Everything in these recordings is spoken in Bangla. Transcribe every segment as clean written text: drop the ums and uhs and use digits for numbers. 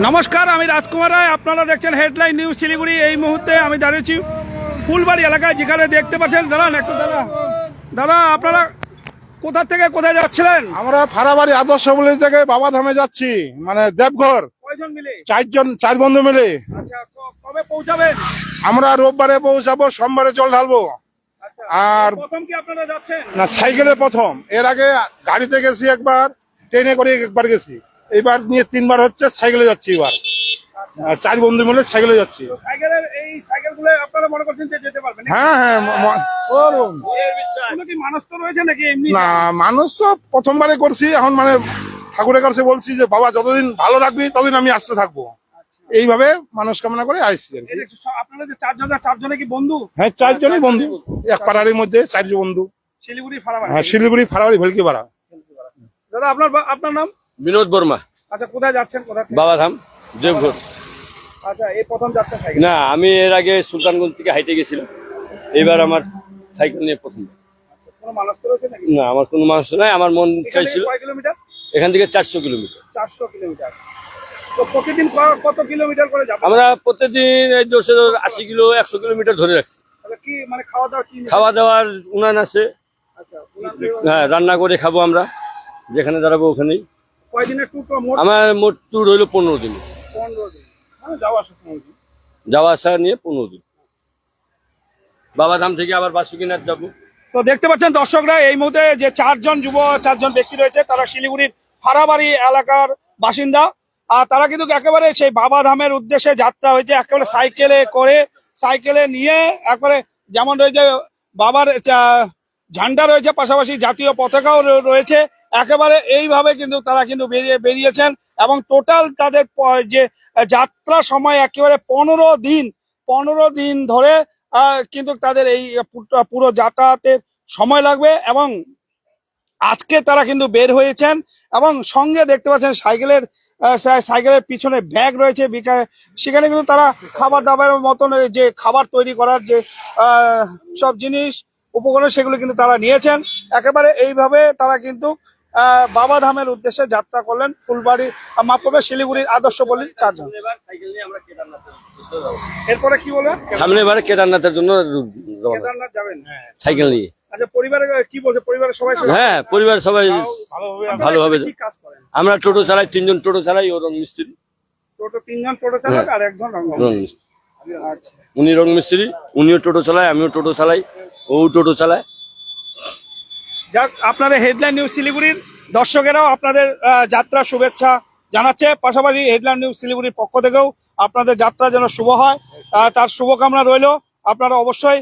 নমস্কার, আমি রাজকুমার রায়। আপনারা দেখছেন হেডলাইন নিউজ শিলিগুড়ি। এই মুহূর্তে আমি দাঁড়িয়েছি ফুলবাড়ি এলাকায়, যেখানে দেখতে পাচ্ছেন। দাঁড়ান একটু, দাদা আপনারা কোথা থেকে কোথায় যাচ্ছিলেন? আমরা ফারাবাড়ি আদর্শ বলি থেকে বাবাধামে যাচ্ছি, মানে দেবঘর। কয়জন মিলে? চার বন্ধু মিলে। আচ্ছা, কবে পৌঁছাবেন? আমরা রোববারে পৌঁছাবো, সোমবারে জল ঢালবো। আচ্ছা, আর প্রথম কি আপনারা যাচ্ছেন? না, সাইকেলে প্রথম। এর আগে গাড়িতে গেছি একবার, ট্রেনে করে একবার গেছি। এবার নিয়ে 3বার হচ্ছে, সাইকেলে যাচ্ছি এবার। আর 4 বন্ধু মিলে সাইকেলে যাচ্ছি। সাইকেলের এই সাইকেলগুলো আপনারা মনে করছেন যে যেতে পারবেন? হ্যাঁ হ্যাঁ, কোনো কি মানুষ তো রয়েছে নাকি এমনি? না, মানুষ তো প্রথমবারে করছি। এখন মানে ঠাকুরের কাছে বলছি যে বাবা যতদিন ভালো রাখবি ততদিন আমি আসতে থাকবো। এইভাবে মানুষ কামনা করে আসছি আর কি। আপনারা যে চারজনে কি বন্ধু? হ্যাঁ, 4 জনই বন্ধু, এক পাড়ার মধ্যে 4 বন্ধু। শিলিগুড়ি ফারাবাড়ি? হ্যাঁ, শিলিগুড়ি ফারাবাড়ি ভেলকি পাড়া। দাদা আপনার নাম? বিনোদ বর্মা। আচ্ছা, কোথায় যাচ্ছেন? কোথায়? বাবাধাম, দেবঘর। আচ্ছা, এই প্রথম যাচ্ছেন সাইকেল? না, আমি এর আগে সুলতানগঞ্জ থেকে হাইটে গেছিলাম। এবার আমার সাইকেল নিয়ে প্রথম। কোনো মানুষ তো রয়েছে নাকি? না, আমার কোনো মানুষ নাই। আমার মন চাইছিল। কয় কিলোমিটার? এখান থেকে 400 কিলোমিটার। 400 কিলোমিটার। তো প্রতিদিন কত কিলোমিটার করে যাবেন? আমরা প্রতিদিন 80 কিলো 100 কিলোমিটার ধরে রাখছি। তাহলে কি মানে খাওয়া দাওয়া কি? খাওয়া দাওয়ার উনান আছে। আচ্ছা, হ্যাঁ, রান্না করে খাবো আমরা, যেখানে দাঁড়াবো ওখানেই। কয়দিনের ট্যুর? আমার মোট ট্যুর হইলো 15 দিন। 15 দিন। মানে যাওয়া আসা সময় কি? যাওয়া আসা নিয়ে 15 দিন। বাবাধাম থেকে আবার বাসুকিনাথ যাবো। তো দেখতে পাচ্ছেন দর্শকরা, এই মুহূর্তে যে 4জন ব্যক্তি রয়েছে, তারা শিলিগুড়ির ফারাবাড়ি এলাকার বাসিন্দা। আর তারা কিন্তু একেবারে সেই বাবাধামের উদ্দেশ্যে যাত্রা হয়েছে, একেবারে সাইকেলে নিয়ে একেবারে, যেমন রয়েছে বাবার ঝান্ডা রয়েছে, পাশাপাশি জাতীয় পতাকাও রয়েছে। একেবারে এইভাবে কিন্তু তারা কিন্তু বেরিয়েছেন। এবং টোটাল তাদের যে যাত্রা সময় একেবারে 15 দিন ধরে কিন্তু তাদের এই পুরো যাতায়াতের সময় লাগবে। এবং আজকে তারা কিন্তু বের হয়েছেন, এবং সঙ্গে দেখতে পাচ্ছেন সাইকেলের পিছনে ব্যাগ রয়েছে। সেখানে কিন্তু তারা খাবার দাবারের মতন যে খাবার তৈরি করার যে সব জিনিস উপকরণ, সেগুলো কিন্তু তারা নিয়েছেন। একেবারে এইভাবে তারা কিন্তু বাবাধামের উদ্দেশ্যে যাত্রা করলেন। ফুলবাড়ি, মাফ করবে, শিলিগুড়ির আদর্শ বলি 4 জন। এরপরে কি বলবেন? সামনে এবারে কেদারনাথের জন্য কেদারনাথ যাবেন সাইকেল নিয়ে। আচ্ছা, পরিবারে কি বলছে? পরিবারের সবাই? হ্যাঁ, পরিবার সবাই ভালোভাবে। কি কাজ করেন? আমরা টোটো চালাই, 3 জন টোটো চালাই। ও রং মিস্ত্রি। টোটো 3 জন টোটো চালক আর একজন রং মিস্ত্রি। আচ্ছা, উনি রং মিস্ত্রি, উনিও টোটো চালায়, আমিও টোটো চালাই, ও টোটো চালায়। যাক, আপনাদের হেডলাইন নিউজ শিলিগুড়ির দর্শকেরাও আপনাদের যাত্রা শুভেচ্ছা জানাচ্ছে। পাশাপাশি হেডলাইন নিউজ শিলিগুড়ির পক্ষ থেকেও আপনাদের যাত্রা যেন শুভ হয়, তার শুভকামনা রইল। আপনারা অবশ্যই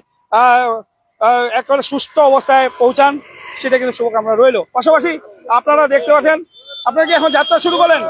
একেবারে সুস্থ অবস্থায় পৌঁছান, সেটা কিন্তু শুভকামনা রইল। পাশাপাশি আপনারা দেখতে পাচ্ছেন, আপনারা কি এখন যাত্রা শুরু করলেন?